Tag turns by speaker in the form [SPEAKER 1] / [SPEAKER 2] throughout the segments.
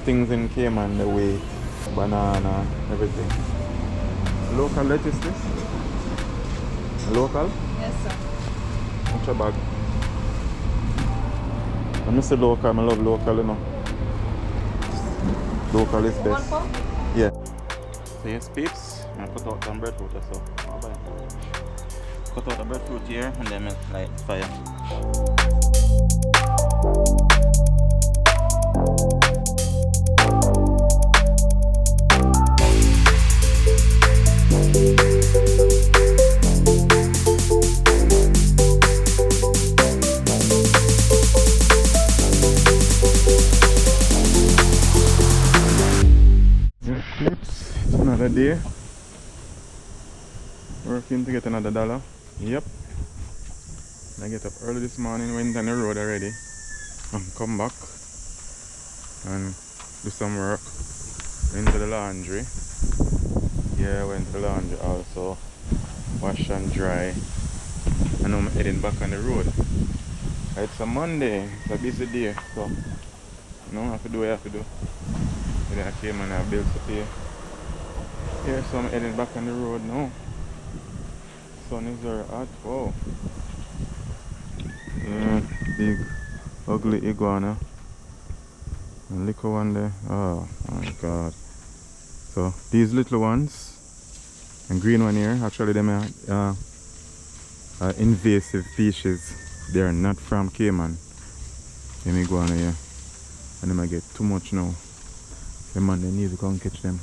[SPEAKER 1] things in Cayman, the wheat, banana, everything. Local lettuce this? Local?
[SPEAKER 2] Yes, sir.
[SPEAKER 1] What's your bag? I miss the local, I love local, you know. Local is
[SPEAKER 2] One
[SPEAKER 1] best.
[SPEAKER 2] pound?
[SPEAKER 1] Yeah. So yes, peeps, I put out some breadfruit or so. Cut out the breadfruit here and then make light fire. Yes, peeps, it's another day. Working to get another dollar. Yep. I get up early this morning, went on the road already, and come back and do some work. Went to the laundry. Yeah, went to the laundry also. Wash and dry. And now I'm heading back on the road. It's a Monday, it's a busy day, so you know, I have to do what I have to do. And then I came and I have bills to pay. Yeah, so I'm heading back on the road now. Sun is very hot. Whoa. Yeah, big ugly iguana. A little one there. Oh my god. So these little ones and green one here, actually them are invasive species. They are not from Cayman. Them iguana here. And they might get too much now. The man they need to come catch them.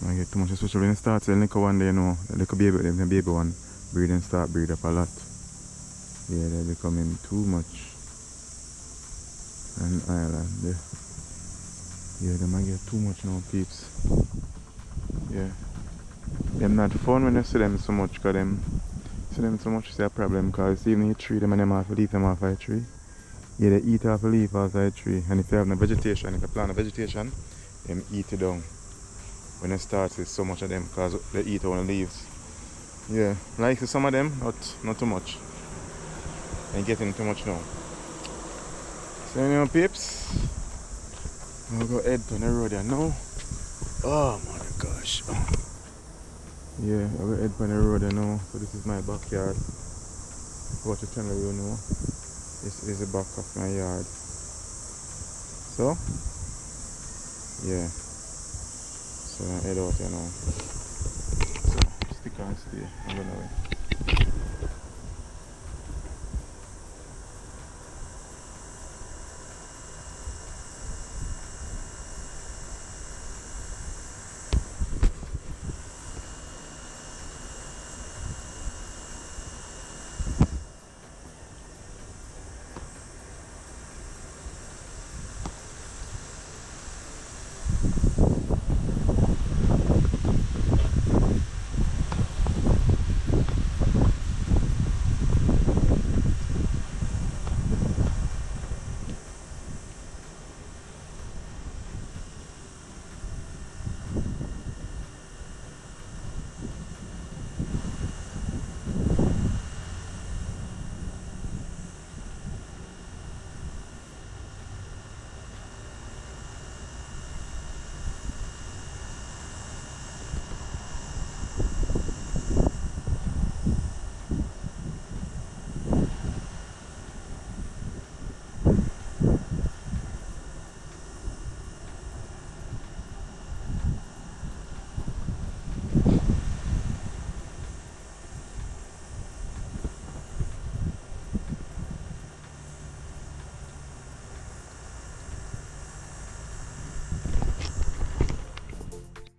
[SPEAKER 1] I get too much, especially when it starts the little one there, you know, the little baby, the baby one breeding start breed up a lot. Yeah, they're becoming too much. And island there. Yeah, they might get too much now, peeps. Yeah. Them not fun when you see them so much, because them see them so much is a problem, because even if you tree them and them have to leave them off a tree. Yeah, they eat off a leaf off a tree. And if you have no vegetation, if you plant a vegetation, them eat it down. When it starts, it's so much of them because they eat all the leaves. Yeah, like some of them, not too much. And getting too much now. So anyway, peeps, I'll go head on the road here now. Oh my gosh. Yeah, I'll go head on the road here now. So this is my backyard. What to tell you now. This is the back of my yard. So, yeah. So I head out here now. So stick and stay. I'm gonna wait.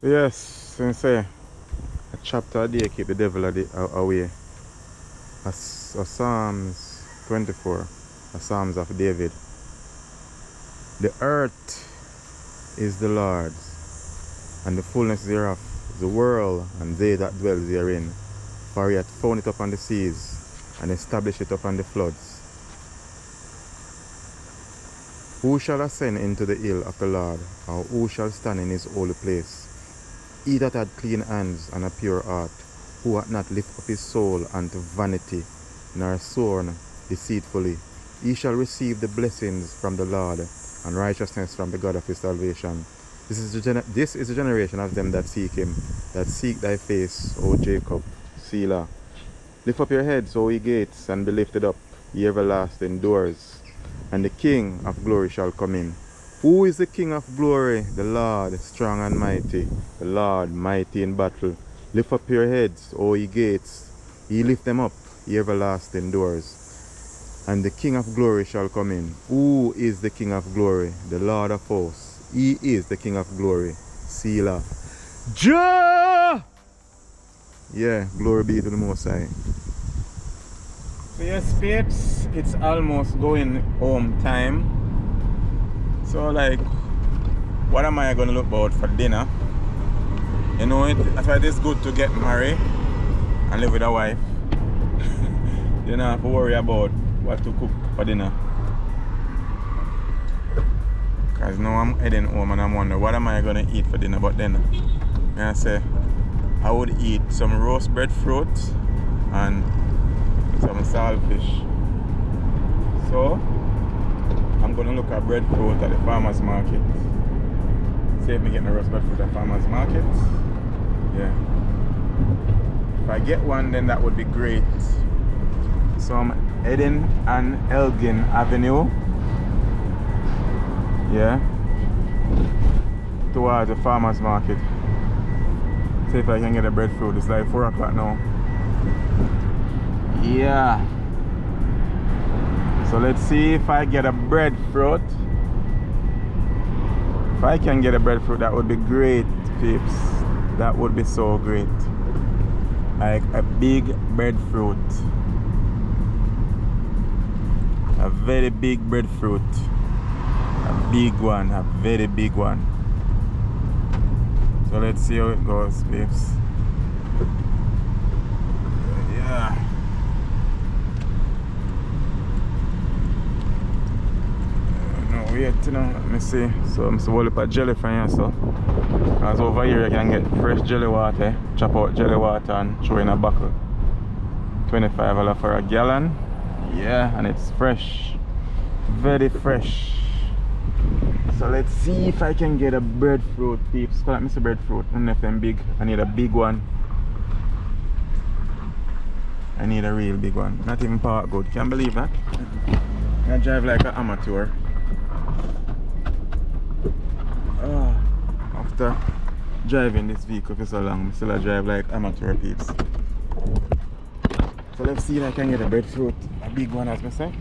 [SPEAKER 1] Yes, since a chapter a day keep the devil away. A Psalms 24, a Psalms of David. The earth is the Lord's, and the fullness thereof, the world, and they that dwell therein. For he hath found it upon the seas, and established it upon the floods. Who shall ascend into the hill of the Lord, or who shall stand in his holy place? He that had clean hands and a pure heart, who hath not lifted up his soul unto vanity, nor sworn deceitfully, he shall receive the blessings from the Lord, and righteousness from the God of his salvation. This is the generation of them that seek him, that seek thy face, O Jacob. Selah. Lift up your heads, O ye gates, and be lifted up, ye everlasting doors, and the King of glory shall come in. Who is the King of glory? The Lord strong and mighty, the Lord mighty in battle. Lift up your heads, O ye gates, ye lift them up, ye everlasting doors, and the King of glory shall come in. Who is the King of glory? The Lord of hosts. He is the King of glory. Selah. Jah! Yeah, glory be to the Most High. So yes, peeps, it's almost going home time. So like, what am I gonna look about for dinner? You know, that's why it is good to get married and live with a wife. You don't have to worry about what to cook for dinner. Cause now I'm heading home and I'm wondering what am I gonna eat for dinner. But then I say I would eat some roast breadfruit and some sailfish. So I'm gonna look at breadfruit at the farmer's market. See if I get my roast breadfruit at the farmer's market. Yeah. If I get one, then that would be great. So I'm heading on Elgin Avenue. Yeah. Towards the farmer's market. See if I can get a breadfruit. It's like 4 o'clock now. Yeah. So let's see if I get a breadfruit. If I can get a breadfruit, that would be great, peeps. That would be so great. Like a big breadfruit. A very big breadfruit. A big one, a very big one. So let's see how it goes, peeps. Yeah. Wait, you know, let me see. So I'm supposed to put jelly from here, so. Because over here you can get fresh jelly water, chop out jelly water and throw in a buckle. $25 for a gallon. Yeah, and it's fresh. Very fresh. So let's see if I can get a breadfruit, peeps. Call it Mr. Breadfruit. And if I'm big, I need a big one. I need a real big one. Not even park good. Can't believe that. I drive like an amateur. After driving this vehicle for so long, I still drive like amateur, peeps. So let's see if I can get a breadfruit. A big one, as I say.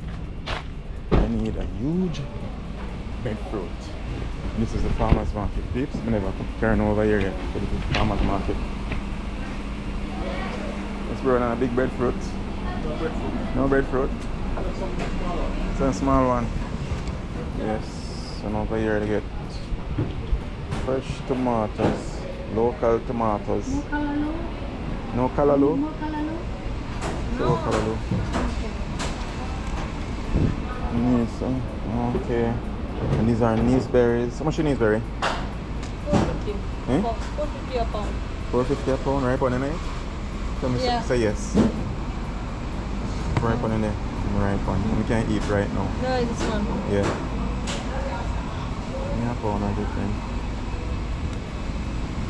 [SPEAKER 1] I need a huge breadfruit. This is the farmer's market, peeps. I never turn over here yet. So this is the farmer's market. Let's run on a big breadfruit. No breadfruit. No breadfruit. It's a small one. Yes. And over here to get fresh tomatoes. Local tomatoes.
[SPEAKER 2] No callaloo?
[SPEAKER 1] No callaloo?
[SPEAKER 2] No callaloo?
[SPEAKER 1] No callaloo. Yes, okay. And these are berries. How much is berry?
[SPEAKER 2] 450.
[SPEAKER 1] Eh?
[SPEAKER 2] 450 a pound.
[SPEAKER 1] 450 a pound, right on in there? Tell me
[SPEAKER 2] Yeah.
[SPEAKER 1] say yes. Right on in there. Right on. We can't eat right now.
[SPEAKER 2] No, this one.
[SPEAKER 1] Yeah. Yeah, pound are different.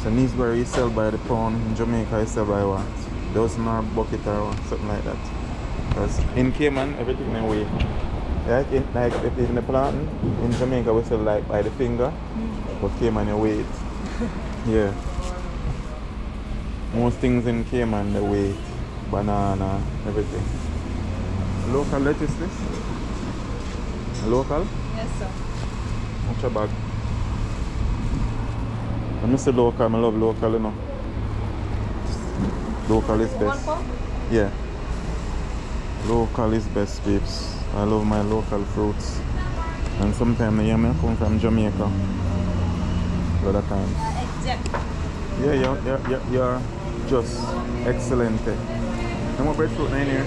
[SPEAKER 1] So Neesbury you sell by the pound, in Jamaica you sell by what? Dozen or bucket or something like that. Because in Cayman everything in weight. Like if in the planting, in Jamaica we sell like by the finger, but Cayman you weight. Yeah. Most things in Cayman they weight. Banana, everything. Local lettuce this? Local?
[SPEAKER 2] Yes, sir.
[SPEAKER 1] What's your bag? I miss the local, I love local, you know. Local is best.
[SPEAKER 2] 1 pound?
[SPEAKER 1] Yeah. Local is best, peeps. I love my local fruits. And sometimes I come from Jamaica. A lot of times.
[SPEAKER 2] Exact.
[SPEAKER 1] Yeah, you're just excellent. No more breadfruit in here.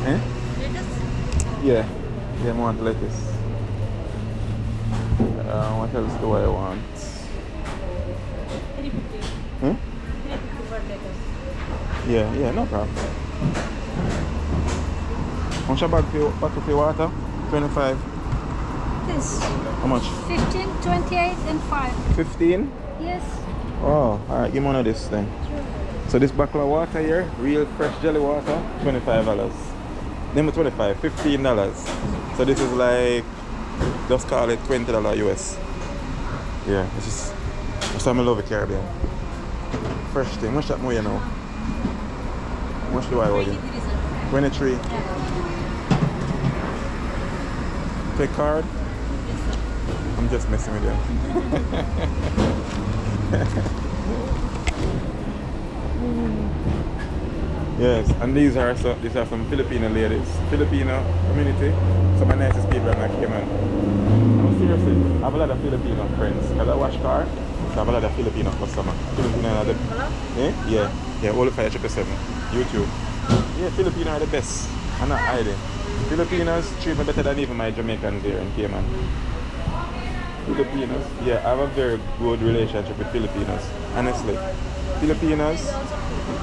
[SPEAKER 1] Eh?
[SPEAKER 2] Lettuce?
[SPEAKER 1] Yeah. Yeah, I want lettuce. What else do I want?
[SPEAKER 2] 350.
[SPEAKER 1] Hmm?
[SPEAKER 2] 350 for lettuce.
[SPEAKER 1] Yeah, no problem. How much a bag for water? 25.
[SPEAKER 3] this.
[SPEAKER 1] How much?
[SPEAKER 3] 15, 28, and 5.
[SPEAKER 1] 15?
[SPEAKER 3] Yes.
[SPEAKER 1] Oh, alright, give me one of this then.
[SPEAKER 3] Sure.
[SPEAKER 1] So this buckler water here, real fresh jelly water, $25. Name it 25, $15. So this is like, just call it $20 US. Yeah, this is, that's why I love the Caribbean. Fresh thing, what's that more you know? What's the white one? 23. Take card? I'm just messing with you. Yes, and these are some Filipino ladies, Filipino community, some of the nicest people in Cayman. No, seriously, I have a lot of Filipino friends. Because I wash car, so I have a lot of Filipino customers. Filipino are the yeah, all the 5777, YouTube. Yeah, Filipino are the best. I'm not hiding. Filipinos treat me better than even my Jamaicans here in Cayman. Filipinos, yeah, I have a very good relationship with Filipinos, honestly. Filipinos,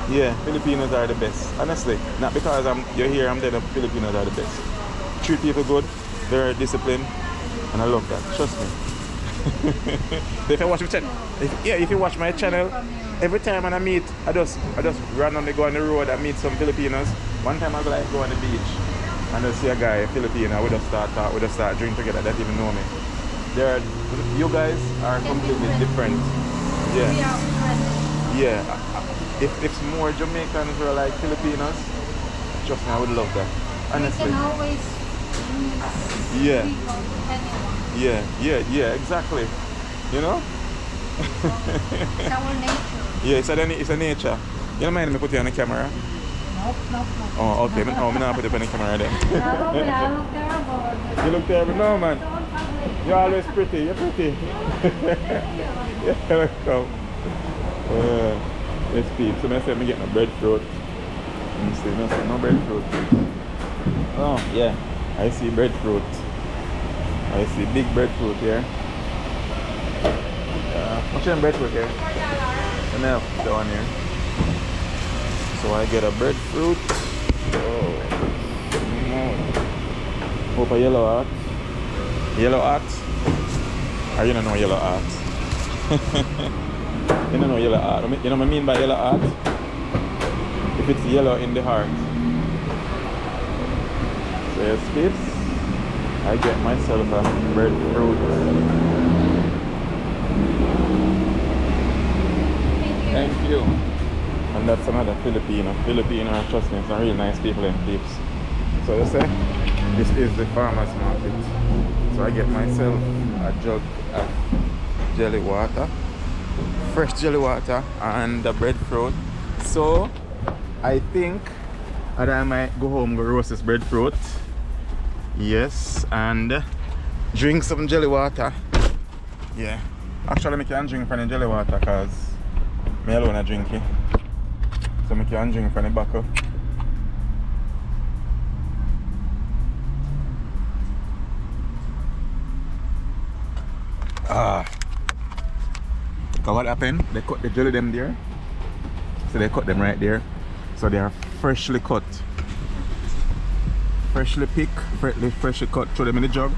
[SPEAKER 1] yeah, Filipinos are the best, honestly. Not because you're here, I'm there, the Filipinos are the best. Treat people good, very disciplined, and I love that, trust me. If you watch my channel, if you watch my channel, every time when I meet, I just randomly go on the road and meet some Filipinos. One time I go like go on the beach and I see a guy, a Filipino, we just start talk, we just start drink together, that even know me. You guys are completely different. Yeah. Yeah. If more Jamaicans were like Filipinos, trust me, I would love that. Honestly.
[SPEAKER 3] We can always
[SPEAKER 1] yeah.
[SPEAKER 3] Anyone.
[SPEAKER 1] Yeah, exactly. You know?
[SPEAKER 3] It's our nature.
[SPEAKER 1] Yeah, it's a nature. You don't mind me put you on the camera?
[SPEAKER 3] Nope.
[SPEAKER 1] Oh, okay. I'm not put you on the camera then.
[SPEAKER 3] No, I look terrible.
[SPEAKER 1] You look terrible. No, man. You're always pretty. You're pretty. Yeah, welcome. Yes, Pete. So I said I'm getting a breadfruit. Let me see. No breadfruit. Oh, yeah. I see breadfruit. I see big breadfruit here. What's your breadfruit here? Enough down here. So I get a breadfruit. Oh. Hope a yellow heart. Yellow heart? Or you don't know yellow heart? You don't know yellow heart. You know what I mean by yellow heart? If it's yellow in the heart. So yes, peeps, I get myself a breadfruit. Thank you. And that's another Filipino. Filipino, trust me, some real nice people in peeps. So you say, this is the farmer's market. So I get myself a jug of jelly water, fresh jelly water, and the breadfruit. So I think that I might go home, go roast this breadfruit. Yes, and drink some jelly water. Yeah, actually I can't drink from the jelly water because me alone I drink it. So I can't drink from the bottle. Because what happened? They cut the jelly them there. So they cut them right there. So they are freshly cut. Freshly picked, freshly cut, throw them in the jug,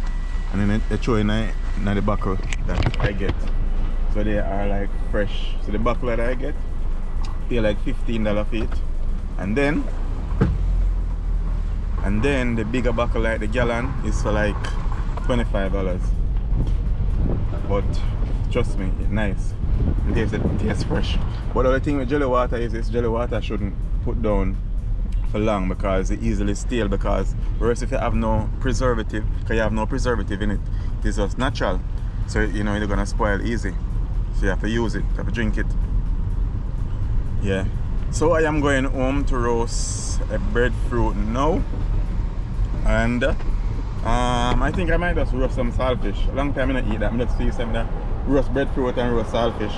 [SPEAKER 1] and then they throw in the buckle that I get. So they are like fresh. So the buckle that I get, pay like $15 for it. And then the bigger buckle like the gallon is for like $25. But trust me, it's nice. It tastes fresh. But the other thing with jelly water is this jelly water shouldn't put down for long because it easily stale, because whereas if you have no preservative, because you have no preservative in it, it's just natural. So you know, it's gonna spoil easy. So you have to use it, you have to drink it. Yeah. So I am going home to roast a breadfruit now. And I think I might just roast some sailfish. A long time I don't eat that. I'm just see some that roast breadfruit and roast sailfish.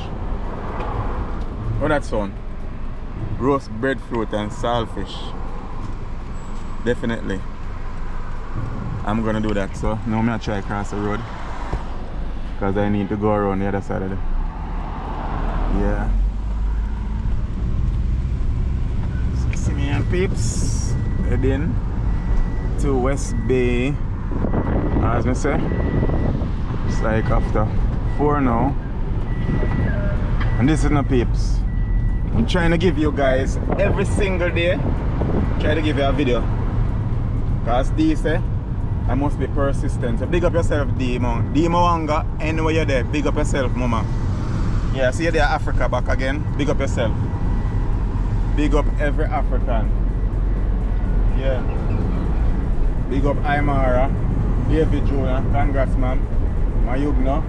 [SPEAKER 1] How that sound? Roast breadfruit and sailfish. Definitely. I'm gonna do that. So now I'm gonna try across the road because I need to go around the other side of it. Yeah. So see me and peeps heading to West Bay As I say, it's like after 4 now. And this is no peeps. I'm trying to give you guys every single day. Try to give you a video. Cause these I must be persistent. So big up yourself, Dimo. Dimo Wanga, anywhere you're there, big up yourself, mama. Yeah, see you there, Africa back again. Big up yourself. Big up every African. Yeah. Big up Aymara, David Jr. Congrats, man. Mayugno.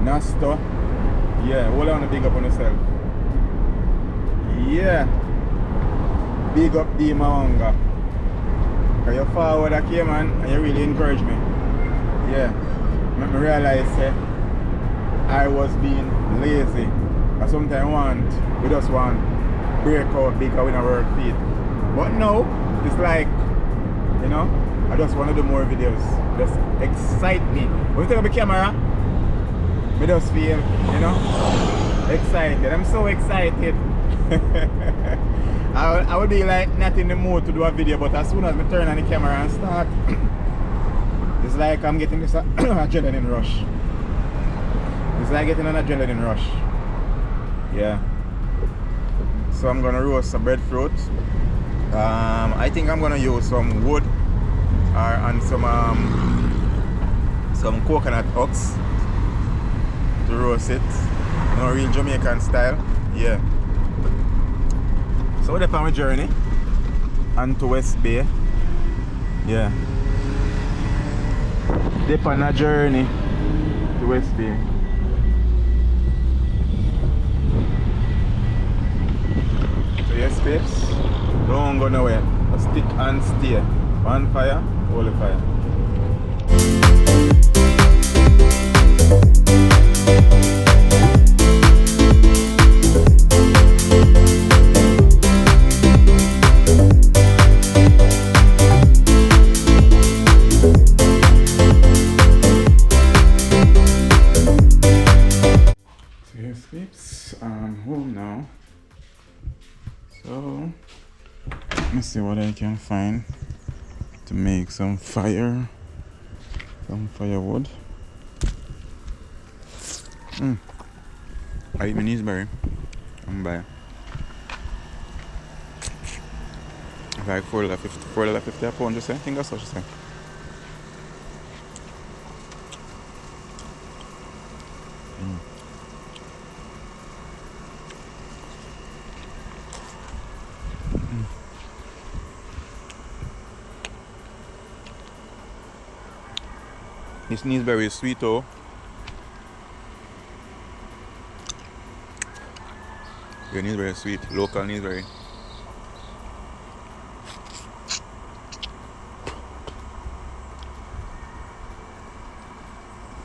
[SPEAKER 1] Nasto. Yeah, hold on, big up on yourself. Yeah. Big up Dimo Wanga. Cause you're forward okay, man, and you really encourage me. Yeah. Make me realize I was being lazy. I sometimes we just want break out because we don't work feet. But now, it's like, you know, I just want to do more videos. Just excite me. When you take up the camera, I just feel, you know, excited. I'm so excited. I would be like not in the mood to do a video, but as soon as I turn on the camera and start, it's like I'm getting this adrenaline rush. It's like getting an adrenaline rush. Yeah. So I'm gonna roast some breadfruit. I think I'm gonna use some wood and some coconut husk to roast it. No real Jamaican style. Yeah. So we're on my journey and to West Bay. Yeah. Dip on a journey to West Bay. So yes, babes, don't go nowhere. Just stick and stay. One fire, hold the fire. I'm home now, so let me see what I can find to make some fire, some firewood. I eat my kneesberry. I'm buy like $4.50 a pound. Just say, I think that's what she said. This kneesberry is sweet though. Your kneesberry is sweet, local kneesberry.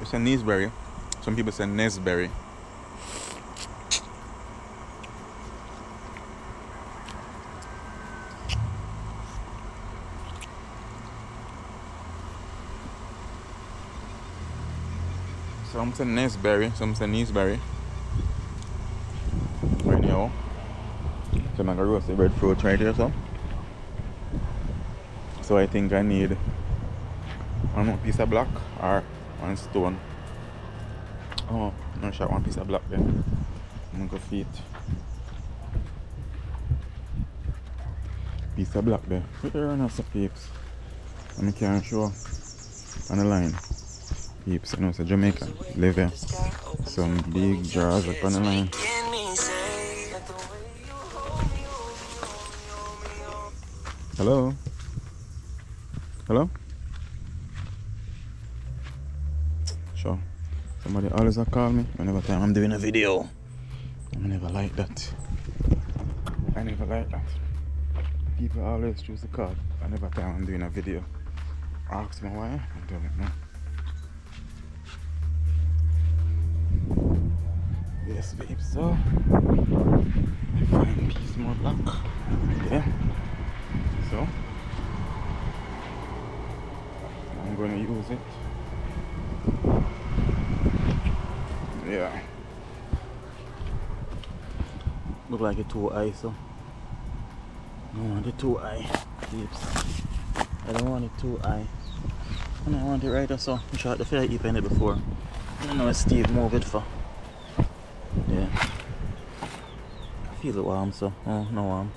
[SPEAKER 1] It's a kneesberry. Some people say nesberry. Some say nesberry, some say kneesberry. Right now, so I'm gonna roast the breadfruit right here, so I think I need one piece of block or one stone. Oh, no shot, one piece of block there. I'm gonna go feed. Piece of block there. Put the run off some peeps. And I can't show on the line. Peeps, I know it's a Jamaican. Live here. Some big jars up on the line. Hello? Hello? Sure. Somebody always call me whenever time I'm doing a video. I never like that. I never like that. People always choose to call whenever time I'm doing a video. Ask me why, I don't know. Yes, babe, so I find piece more block. Yeah. So I'm gonna use it. Yeah. Look like a 2i, so I don't want it 2i. Peeps. I don't want it 2i.
[SPEAKER 4] And I want it right or so. I tried to feel like eating it before. I know Steve move it for. Yeah. I feel it warm, so no warm.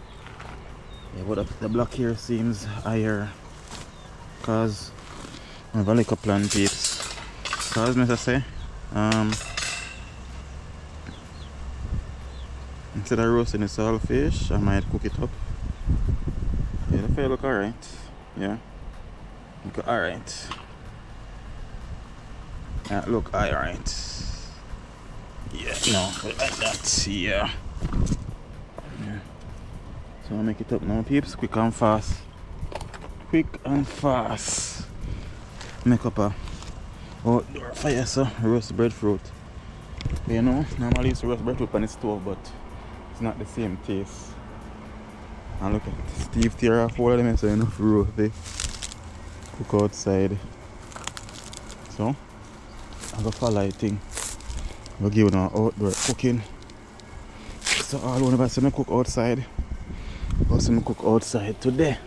[SPEAKER 4] Yeah, but the block here seems higher. Cause I have a little plan, peeps. Cause as I say, instead of roasting the sailfish, I might cook it up. Yeah, the feel look alright. Yeah. Look alright. Yeah, look alright. Yeah, no, like that. Yeah. Yeah. So I'll make it up now, peeps. Quick and fast. Quick and fast. Make up a outdoor fire, so roast breadfruit. You know, normally I used to roast breadfruit on the stove, but it's not the same taste. And look at Steve tear off all of them, so enough roast they cook outside. So I go for lighting. We'll give them outdoor cooking. So all one of us me cook outside. Also me cook outside today.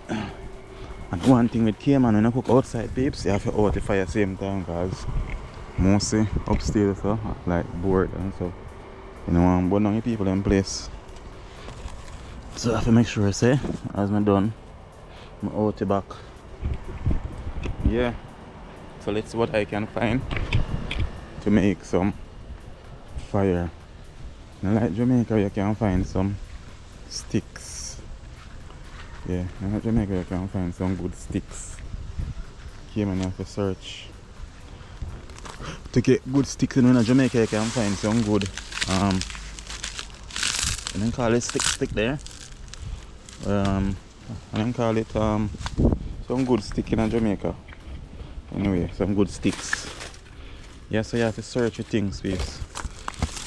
[SPEAKER 4] And one thing with Cayman, when I cook outside, peeps, you have to out the fire at the same time, because mostly upstairs, so like board and so, you know, but now people in place. So I have to make sure I say, as I'm done, I'm out the back. Yeah. So let's see what I can find to make some fire. Now, like Jamaica, you can find some sticks. Yeah, in Jamaica you can find some good sticks. Cayman, you have to search to get good sticks. And in Jamaica you can find some good I don't call it stick there. I don't call it some good stick in Jamaica. Anyway, some good sticks. Yeah, so you have to search your things, please.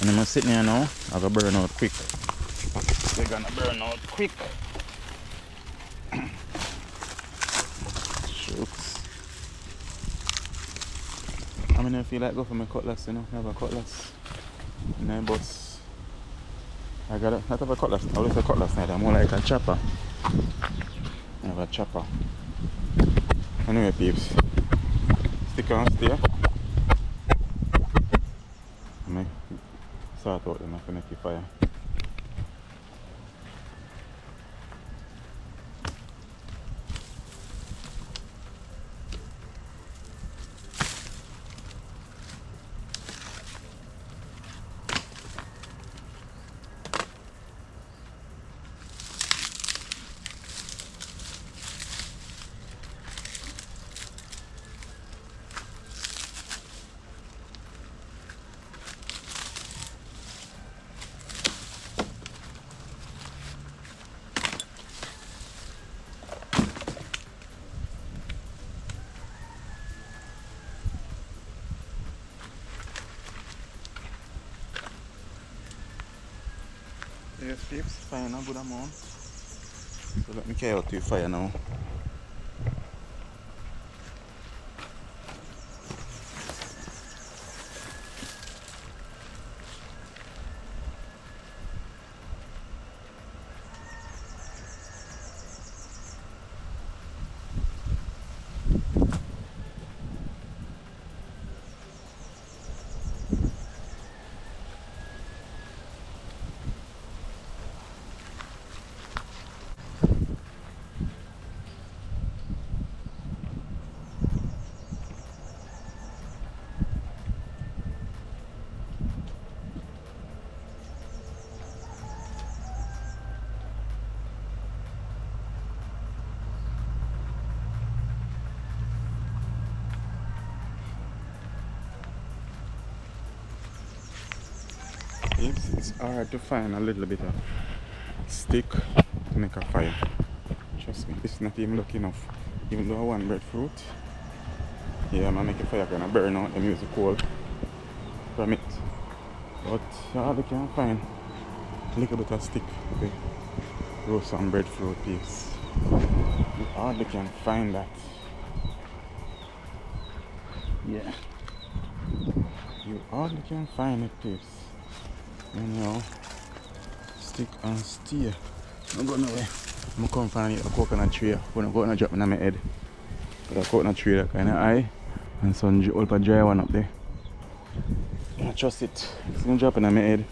[SPEAKER 4] And I'm sitting here now, I'm gonna burn out quick. They're gonna burn out quick. Shucks. I mean, I feel like go for my cutlass, you know. I have a cutlass in my bus. I got not have a cutlass, I always a cutlass now, I'm more like a chopper. I have a chopper. Anyway, peeps, stick on stay. I may sort out enough to make it fire. Yes, peeps, fire a good amount. So let me carry out the fire now. It's hard to find a little bit of stick to make a fire. Trust me, it's not even lucky enough. Even though I want breadfruit, yeah, I'm gonna make a fire gonna burn out the music coal from it. But all you can find a little bit of stick to roast some breadfruit piece. You hardly can find that. Yeah. You hardly can find it, peeps. You know, stick and steer. I'm going away. I'm going to find a coconut tree. I'm going to go and drop it on my head.
[SPEAKER 1] Got a coconut tree that kind of high. And some ultra dry one up there. I trust it. It's gonna drop in my head.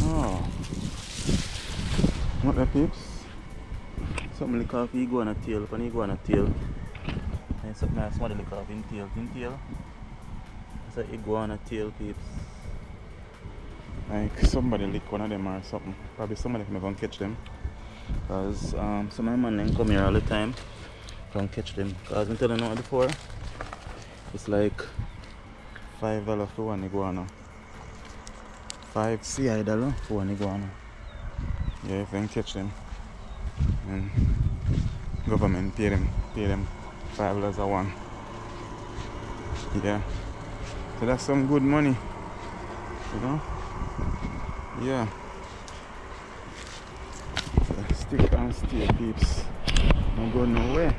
[SPEAKER 1] Oh. What the peeps?
[SPEAKER 4] Something like off iguana tail, an iguana tail. And something else, somebody like off in tail. It's an iguana tail, peeps.
[SPEAKER 1] Like somebody lick one of them or something. Probably somebody can go and catch them.
[SPEAKER 4] Because some of my men come here all the time. Come catch them. Because I'm telling you before, it's like $5 for one iguana. $5 for one iguana.
[SPEAKER 1] Yeah, if they can catch them. And government pay them $5 a one. Yeah. So that's some good money. You know? Yeah. So stick and stay, peeps. Don't go nowhere.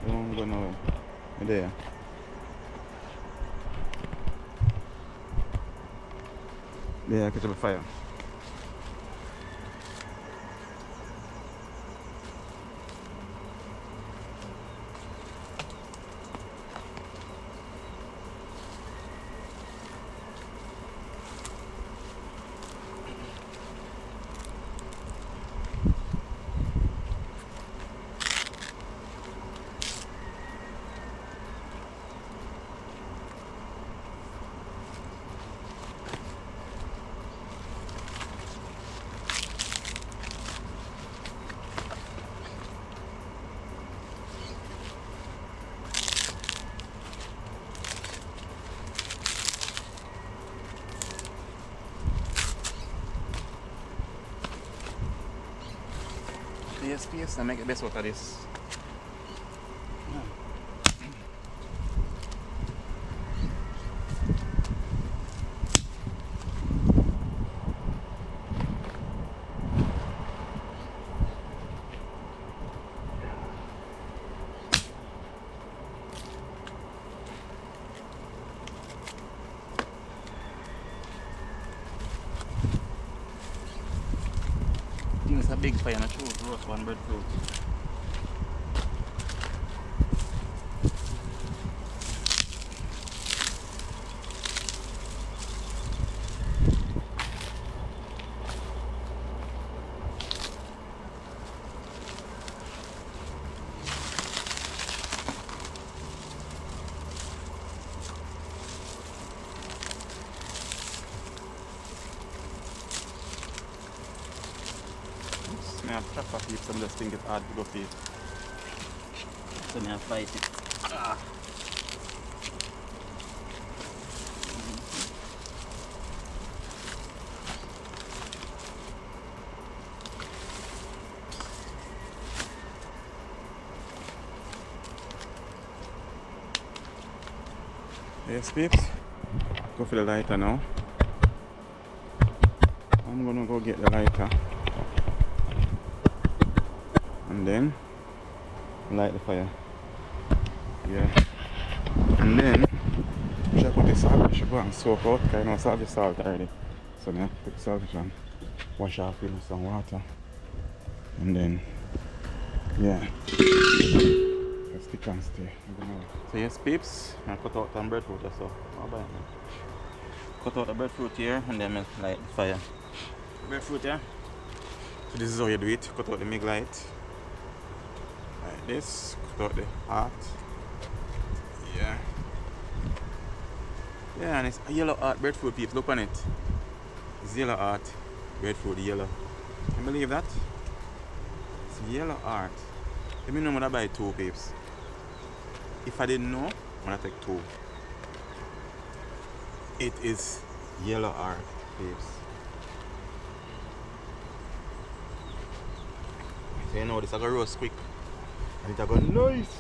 [SPEAKER 1] Don't go nowhere. You're there. There, catch up a fire.
[SPEAKER 4] Space and make the best out of this. It's a big fire and a shoot roast one breadfruit.
[SPEAKER 1] I have trap of some just think it's hard to go feed.
[SPEAKER 4] So I fight it.
[SPEAKER 1] Yes, peeps. Go for the lighter now. I'm gonna go get the lighter. And then light the fire. Yeah. And then should I put the salt, should go and soak out, because I know salt is salt already. So now put the salt and wash off with some water. And then yeah. Just stick and stay.
[SPEAKER 4] So yes, peeps, I cut out some breadfruit or so. Cut out the breadfruit here and then light the fire. Breadfruit here.
[SPEAKER 1] So this is how you do it. Cut out the mig light. Like this. Cut out the heart. Yeah. Yeah, and it's a yellow heart breadfruit, peeps. Look on it. It's yellow heart breadfruit, yellow. Can you believe that? It's yellow heart. Let me know when I buy two, peeps. If I didn't know, I'm gonna take two. It is yellow heart, peeps. So you know this I go roast quick. And it I go nice.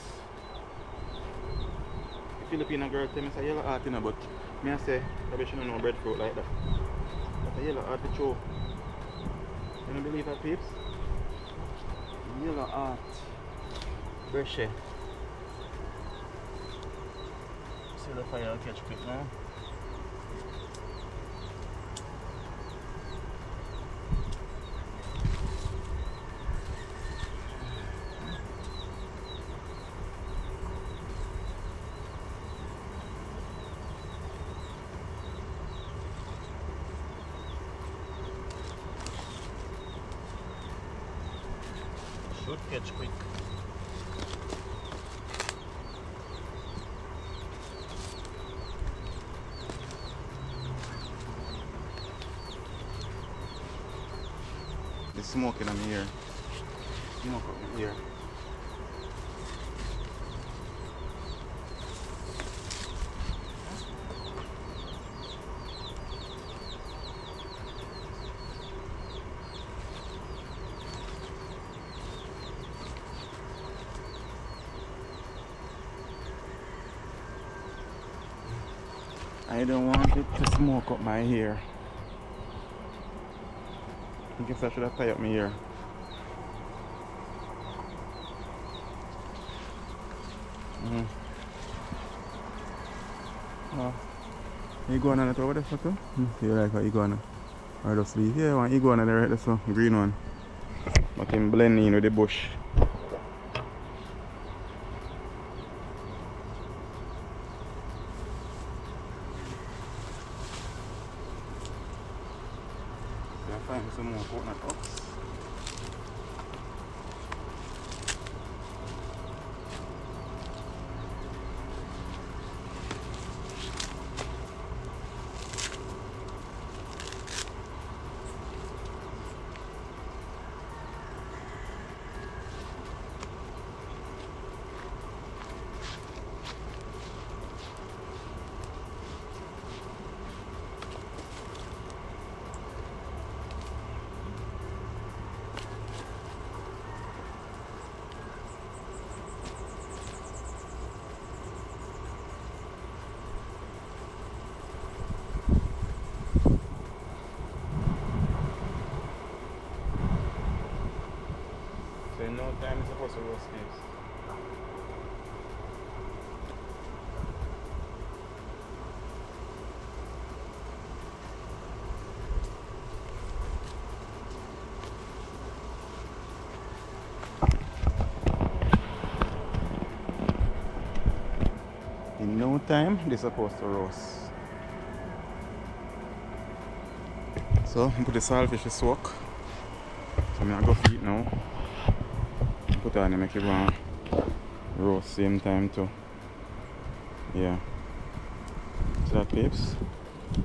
[SPEAKER 1] The Filipino girl tell me it's a yellow heart, you know, but me I say probably shouldn't know breadfruit like that. That's a yellow heart to show. Can you believe that, peeps? Yellow heart. Brushy. So
[SPEAKER 4] So the fire will catch quick now. Should catch quick. The smoke in my ear. Smoke up my ear. I don't want it to smoke up my hair. I guess I should have tied up my hair. Oh. Iguana that over there, so you like an iguana? Or just leave? Yeah, one iguana there, right there, so green one. But him blend in with the bush. Find some more coconut huts. So in no time it's supposed to roast this. In no time they're supposed to roast. So I put the sailfish to soak. So I'm gonna go feed now. Put on and make it one roast same time too. Yeah. So that peeps.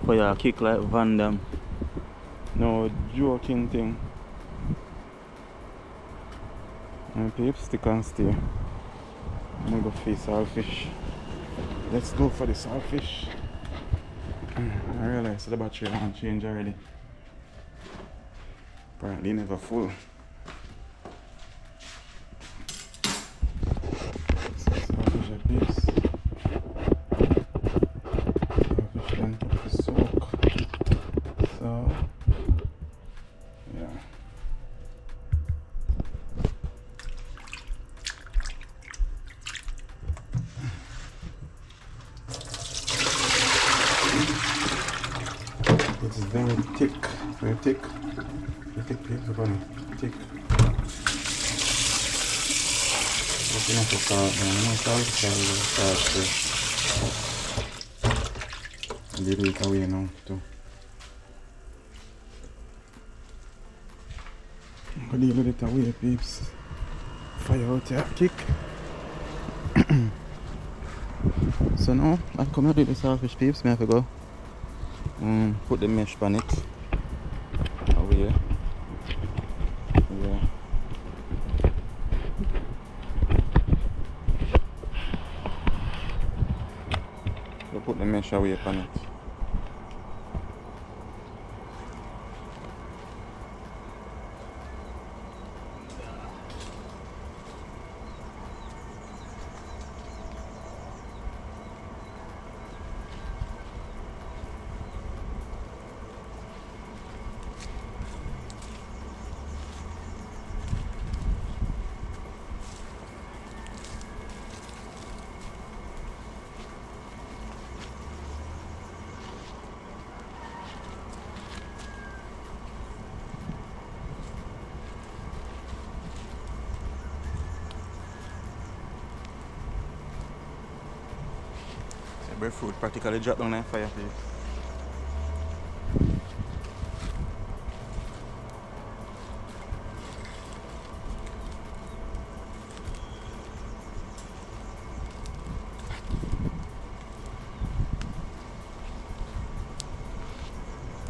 [SPEAKER 4] For your kick like Van Damme. No joking thing. And peeps, stick and stay. I'm gonna go feed sailfish. Let's go for the sailfish. I realized the battery won't change already. Apparently never full. It's very thick, very thick. The thick piece of honey, thick. But enough of salt, man. No salt, leave it away now too. I'm gonna leave it away, peeps. Fire out your kick. So now I'm coming to the sailfish, peeps. I have to go. Put the mesh on it away. Yeah. So put the mesh away on it. Breadfruit practically drop down on fire, please.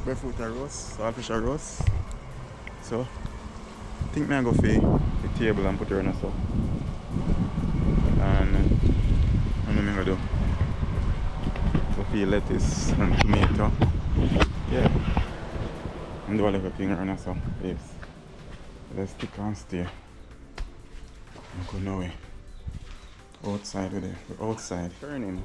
[SPEAKER 4] Breadfruit are roast, sailfish are roast. So I think I go for the table and put it on so. And what am I gonna do? Go for lettuce and tomato. Yeah. And do all everything around so, babes. Let's stick and stay. I'm going away. Outside with it. We're outside. Turning.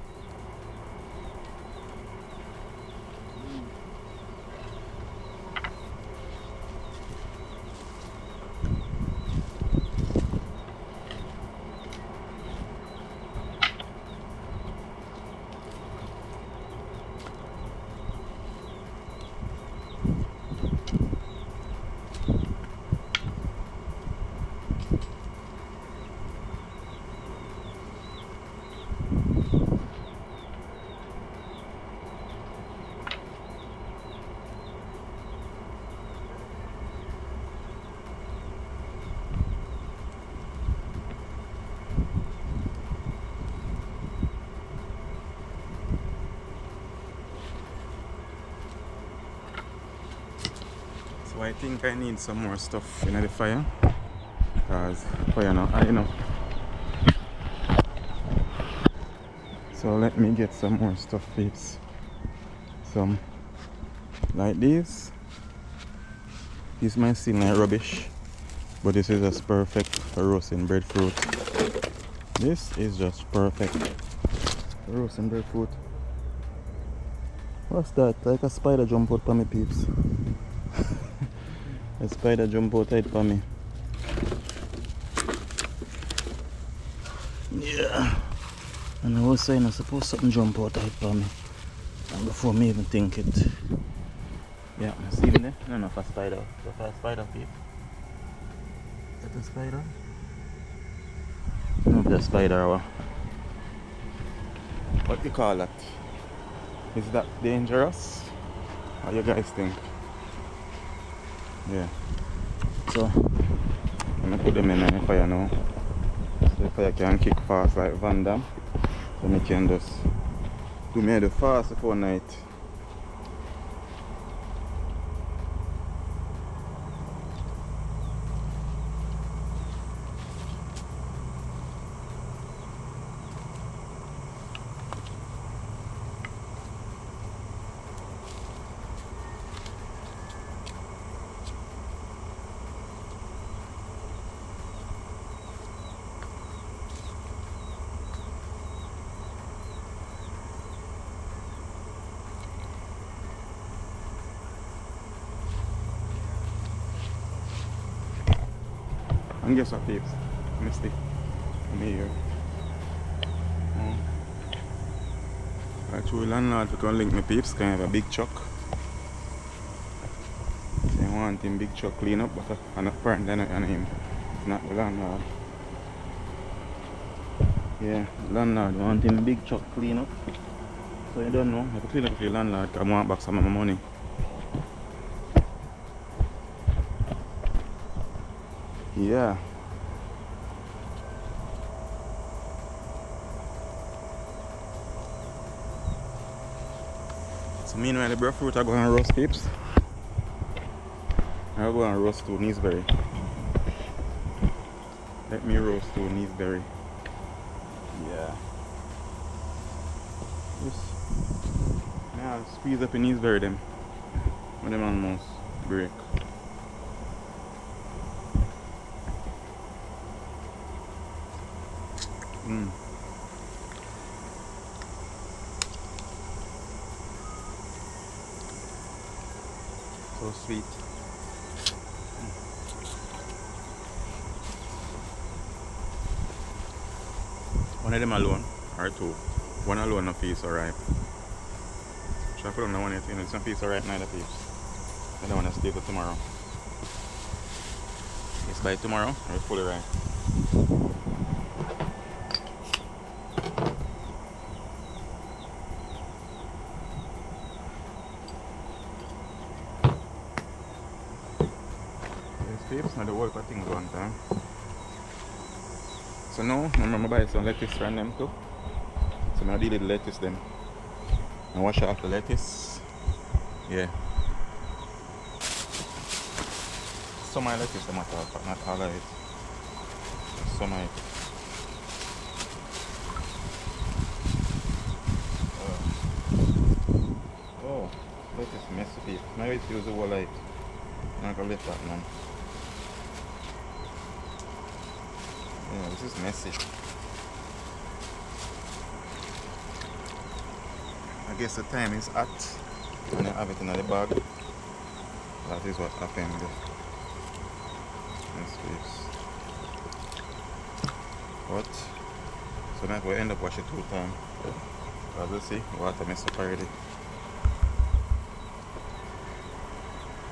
[SPEAKER 4] So I think I need some more stuff in the fire. Because fire now, I know. So let me get some more stuff, peeps. Some like these. These might seem like rubbish, but this is just perfect for roasting breadfruit. This is just perfect for roasting breadfruit. What's that? Like a spider jump out for me, peeps. A spider jump out right for me. Yeah. And I was saying I suppose something jump out right for me. And before me even think it. Yeah, see in there? No, for spider. For a spider, peep. Is that a spider? No, the spider. What do you call that? Is that dangerous? What do you guys think? Yeah. So, I'm gonna put them in the fire now. So the fire can kick fast like Van Damme. So I can just do me the fast for night. And guess what, peeps? Misty. I'm here. Actually, landlord can link me, peeps. Can have a big truck. They want him big truck clean up, but I'm not apparently not him. Not the landlord. Yeah, landlord want him big truck clean up. So you don't know. I have to clean up for the landlord. I want back some of my money. Yeah. So meanwhile the breadfruit I go and roast, peeps. I go and roast two gooseberry. Let me roast two gooseberry. Yeah. Just now squeeze up in gooseberry them. When them almost break. So sweet. One of them alone, or two. One alone no piece alright. Should I put on the one you know, some piece alright neither piece. I don't want to stay for tomorrow. It's by tomorrow, we're fully right.
[SPEAKER 1] peeps, now the work of things one time. So now, I remember buy some lettuce from them too. So now I deal with the lettuce them. And wash off the lettuce. Yeah. Some of the lettuce them at all, but not all of it. Some of it. Oh, lettuce messy people. Maybe it's use the whole light. I'm not gonna let that man. Yeah, this is messy. I guess the time is hot and I have it in the bag. That is what happened there. Yes, please. But so now we end up washing 2 times. As you see, water messed up already.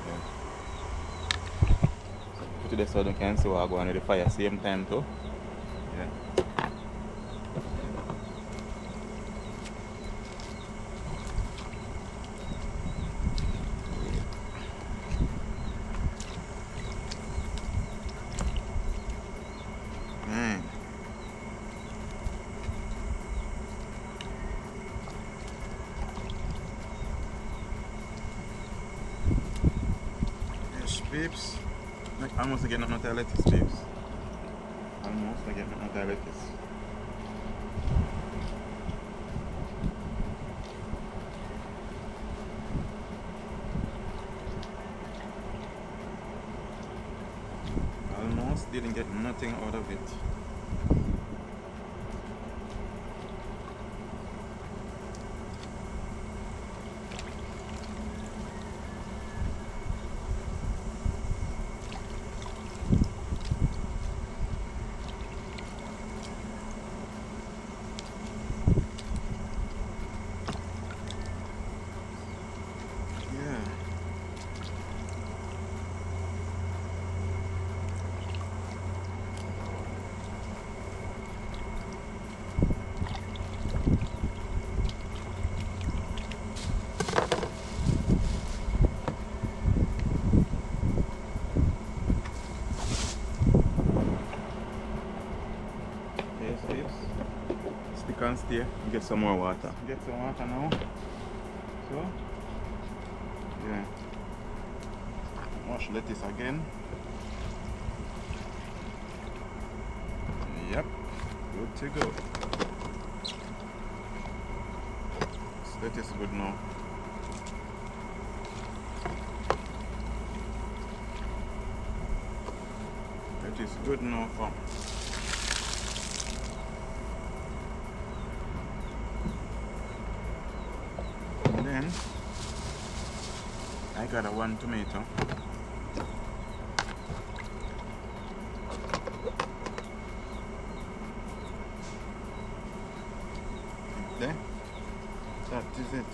[SPEAKER 1] Yeah. So put it there so you can see what I go on with the fire same time too. Yeah. Peeps, like almost again not no lettuce, peeps. Almost again not no lettuce. Almost didn't get nothing out of it. Stick and stay, get some more water. Get some water now. So, yeah. Wash lettuce again. Yep, good to go. This lettuce is good now. That is good now, fam. Then I got a 1 tomato. There, that is it.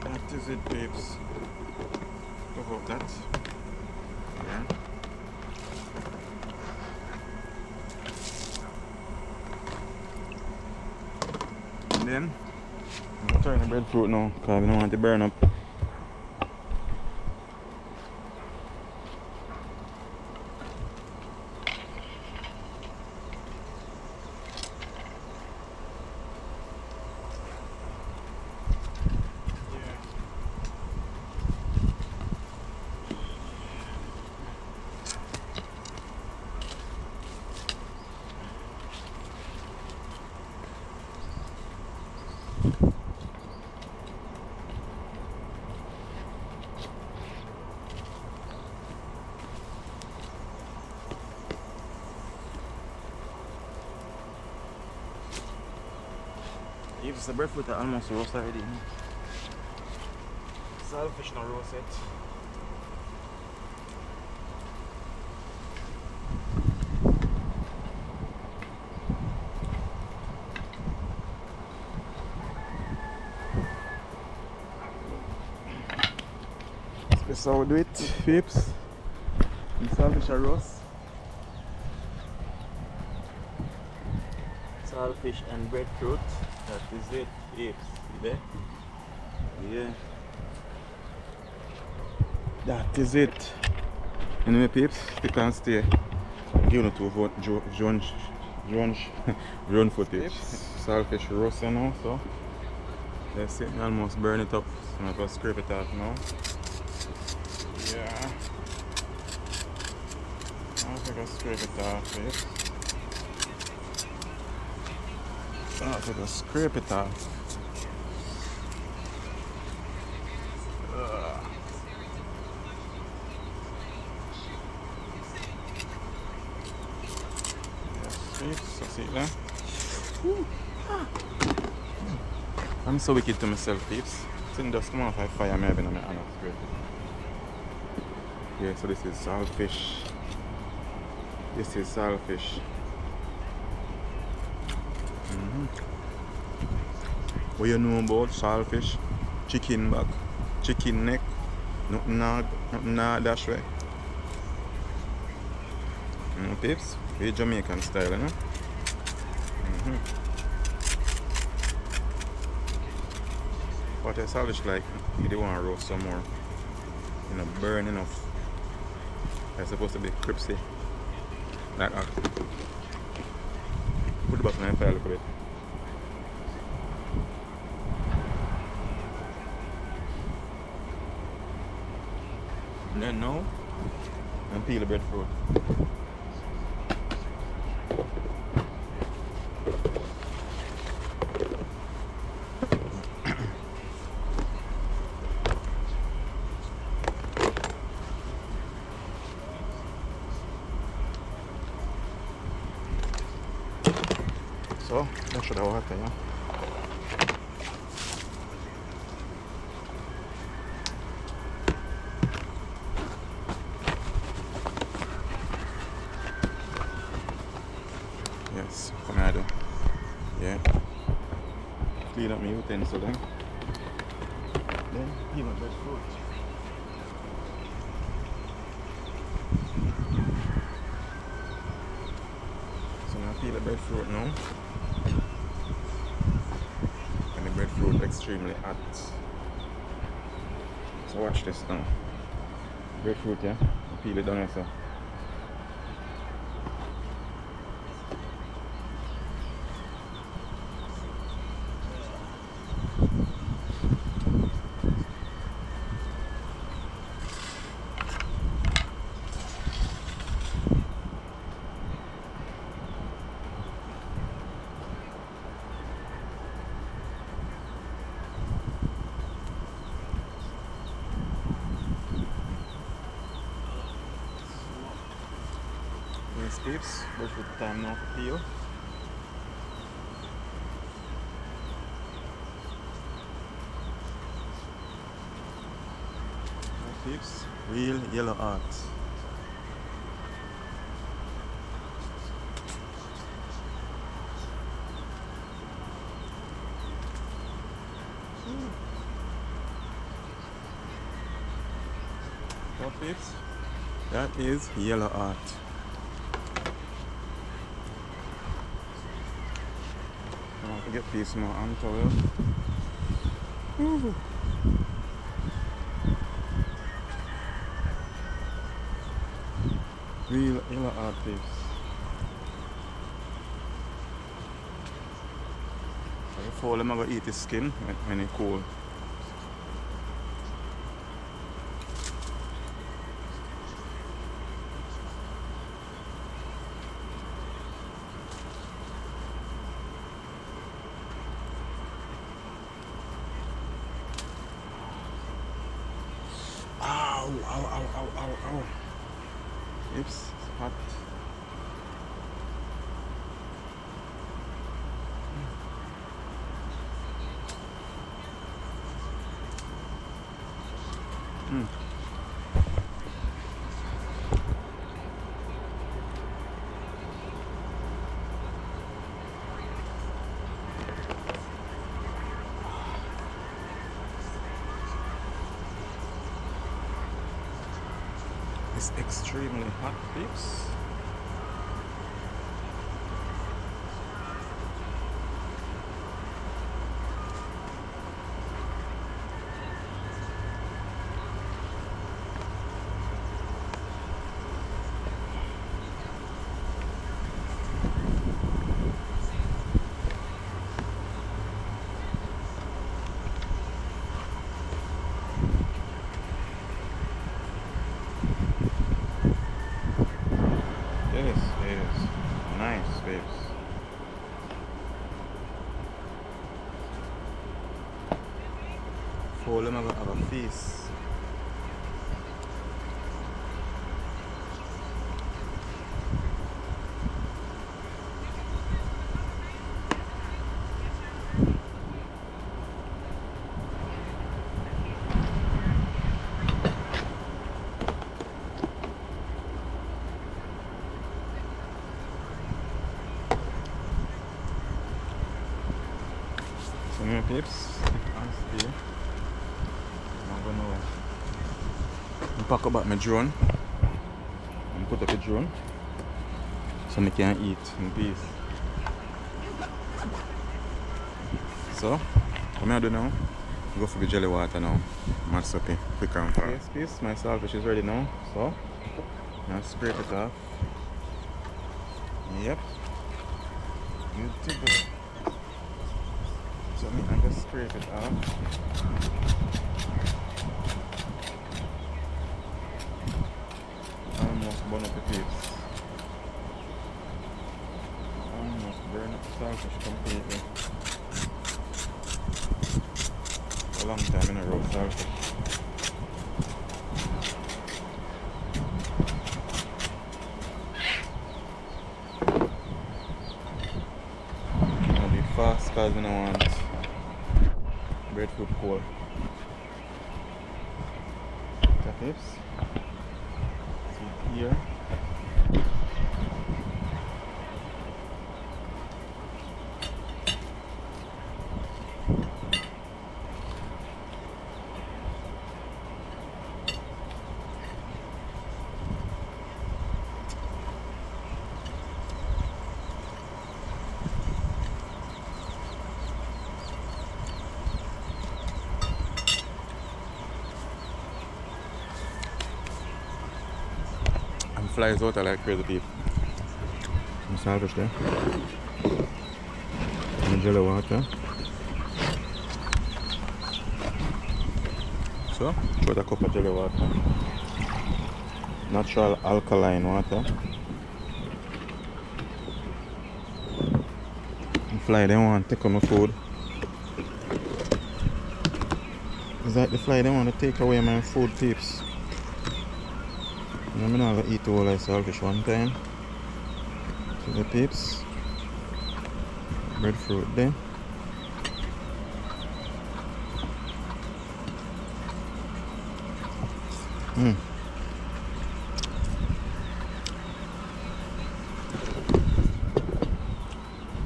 [SPEAKER 1] That is it, babes. Go for that. Yeah. And then I'm trying the breadfruit now because I don't want it to burn up. If the breadfruit are almost roast already. Sailfish not roast yet. That's how we do it, peeps. And saltfish are roast. Saltfish and breadfruit. That is it, peeps. See there? Yeah. That is it. Anyway, peeps, stick and stay. Give it to drone footage. Saltfish roast now, so let's see. Almost burn it up. So I'm going to scrape it off now. Yeah. I think I'll scrape it off, peeps. So I think I'll scrape it off. So see that? I'm so wicked to myself, peeps. Since just come off I fire me having on my hand straight. Yeah, so this is saltfish. This is saltfish. What you know about saltfish? Chicken back, chicken neck, nothing dash way. Peeps? Very Jamaican style, you know? What a saltfish like, you don't want to roast some more. You know, burn enough. It's supposed to be crispy. Like that. Put the button in fire a little bit. And then now, and peel the breadfruit. So, that should have water, yeah. Yes, come here, do. Yeah. Clean up my utensil then. Then peel my breadfruit. So I'm gonna peel the breadfruit now. And the breadfruit extremely hot. So watch this now. Breadfruit, yeah. Peel it down also. Yes, peeps, breadfruit time now for peel. Peeps, real yellow art. So peeps, that is yellow art. I want to get piece more on towel. Ooh. Real yellow art, peeps. So before I'm gonna eat the skin when it's cool. Ow, ow, ow, ow, ow, ow. Oops, it's hot.
[SPEAKER 4] It's extremely hot, peeps. This is nice, babes. For them have a feast. So anyway, peeps, honestly, I'm gonna pack up my drone and put up the drone so I can eat in peace. So, what am I do now? Go for the jelly water now. Mass up it, quick and fast. Yes, peace, my sailfish is ready now. So, now scrape it off. Yep. Good to go. So I just scrape it off. Almost burn up the peeps. Almost burn up the sailfish completely. A long time in a row sailfish. I'll be fast because I don't want breadfruit cold. The hips. See here. Flies out like crazy people. Some sailfish there. And jelly water. So, put a cup of jelly water. Natural alkaline water. And fly they want to take on my food. It's like the fly they want to take away my food, peeps. I'm not gonna eat all the sailfish one time. See the peeps. Breadfruit there.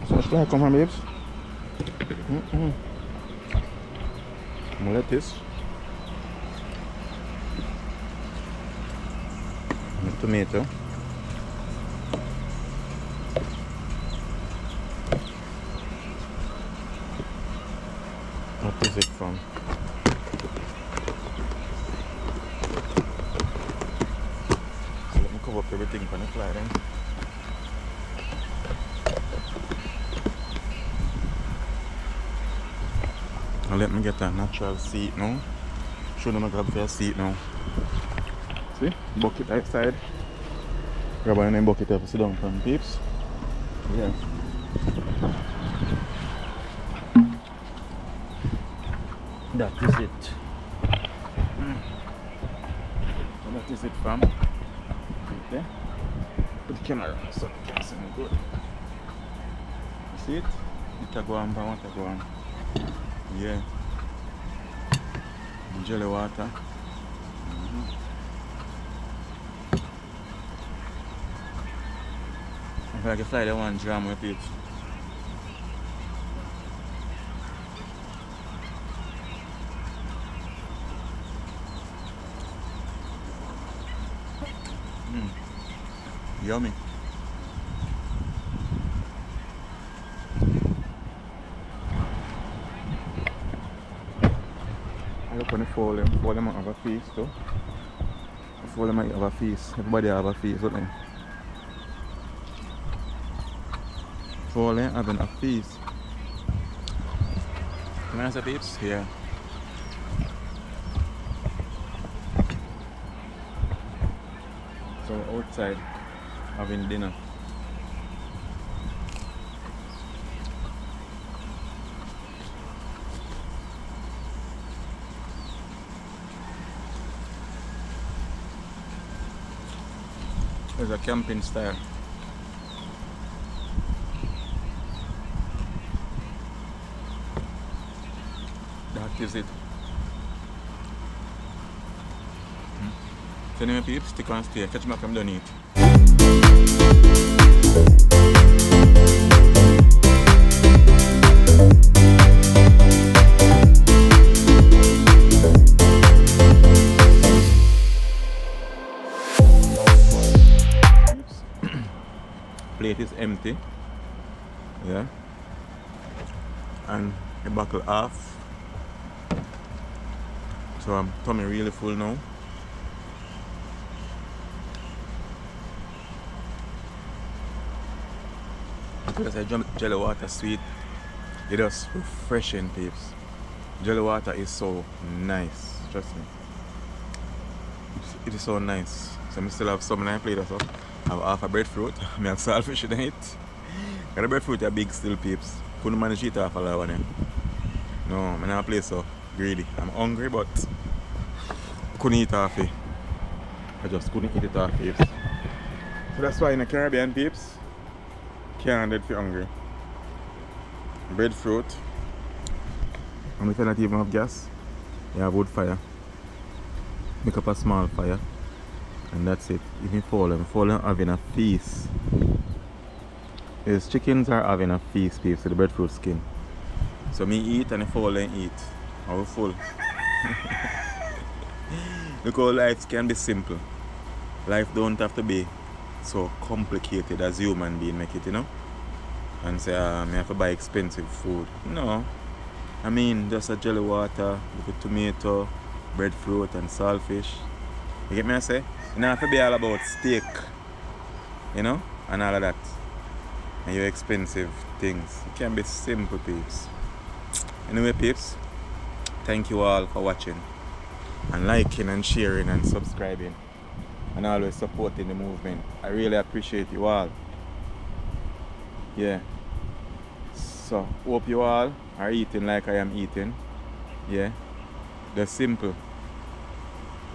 [SPEAKER 4] So much fly come from, babes. Lettuce. Tomato. What is it from? So let me cover up everything for the fly then. Now let me get a natural seat now. Shouldn't grab for a seat now. See? Bucket outside. Grab a bucket up, sit down from peeps. Yeah. That is it. So that is it, fam. Right there. Put the camera on so you can see me good. You see it? It go on, but I want to go on. Yeah. Jelly water. If I can fly the 1 gram with it.
[SPEAKER 1] Yummy. I look on the fowl them. Fowl them might have a feast too. The fowl them might have a feast. Everybody have a feast, don't they? Fowl them having a feast. Can I say peeps? Yeah. So outside having dinner. There's a camping style. That is it. So anyway peeps, stick on stay. Catch me up, I'm done eat. Plate is empty. Yeah. And the buckle off. So I'm tummy really full now. Because I jelly water sweet, it is refreshing peeps. Jelly water is so nice, trust me. It is so nice. So I still have some in my plate or so. I have half a breadfruit, I have sailfish in it. And the breadfruit are big still peeps. Couldn't manage to eat half a lot of them. No, I'm not play so greedy. I'm hungry but I couldn't eat half it. I just couldn't eat it half peeps. So that's why in the Caribbean peeps, can't dead for hungry. Breadfruit. And if you not even have gas, you have wood fire. Make up a small fire. And that's it. Even fallen having a feast. These chickens are having a feast peeps with the breadfruit skin. So me eat and the fallen eat. How full. Look how life can be simple. Life don't have to be so complicated as human being make it, you know. And say, me have to buy expensive food. No. I mean, just a jelly water, with tomato, breadfruit and saltfish. You get me I say? You don't have to be all about steak, you know, and all of that. And your expensive things. It can be simple peeps. Anyway peeps, thank you all for watching. And liking and sharing and subscribing. And always supporting the movement. I really appreciate you all. Yeah. So hope you all are eating like I am eating. Yeah. They're simple.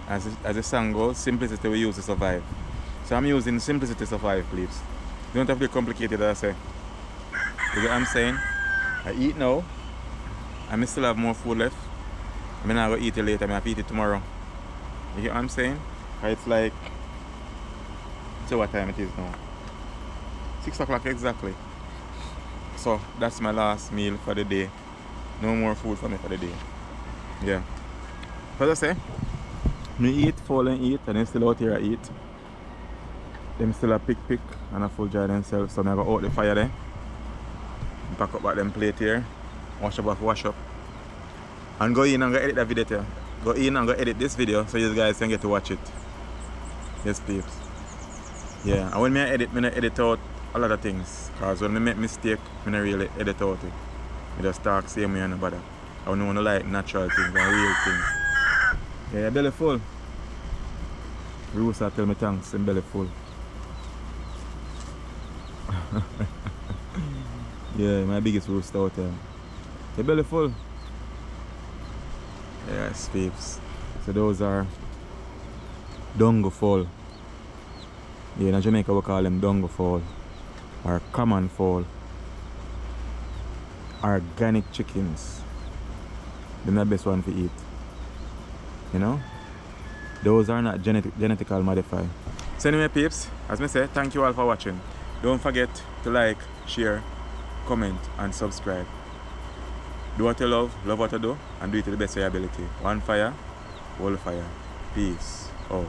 [SPEAKER 1] As the song goes, simplicity we use to survive. So I'm using simplicity to survive, please. You don't have to be complicated, as I say. You get what I'm saying? I eat now. I still have more food left. I'm not going to eat it later. I'm going to eat it tomorrow. You get what I'm saying? It's like, so what time it is now? 6 o'clock exactly. So that's my last meal for the day. No more food for me for the day. Yeah. But as I say, me eat, fall and eat, and then still out here I eat. Them still a pick and a full jar themselves. So I go out the fire there. Pack up back them plate here. Wash up. And go in and go edit that video there. Go in and go edit this video so you guys can get to watch it. Yes peeps. Yeah, and when I edit out a lot of things. Because when I make mistake, I don't really edit out it. I just talk same way and nobody. I don't want to like natural things and real things. Yeah, belly full. Rooster tell me thanks, and belly full. Yeah, my biggest rooster out there. Your belly full. Yes, peeps. So those are dongo fowl. Yeah, in Jamaica we call them dongo fowl. Or common fowl. Organic chickens. They're the best one to eat. You know? Those are not genetically modified. So anyway peeps, as I say, thank you all for watching. Don't forget to like, share, comment and subscribe. Do what you love what you do, and do it to the best of your ability. One fire, all fire. Peace out.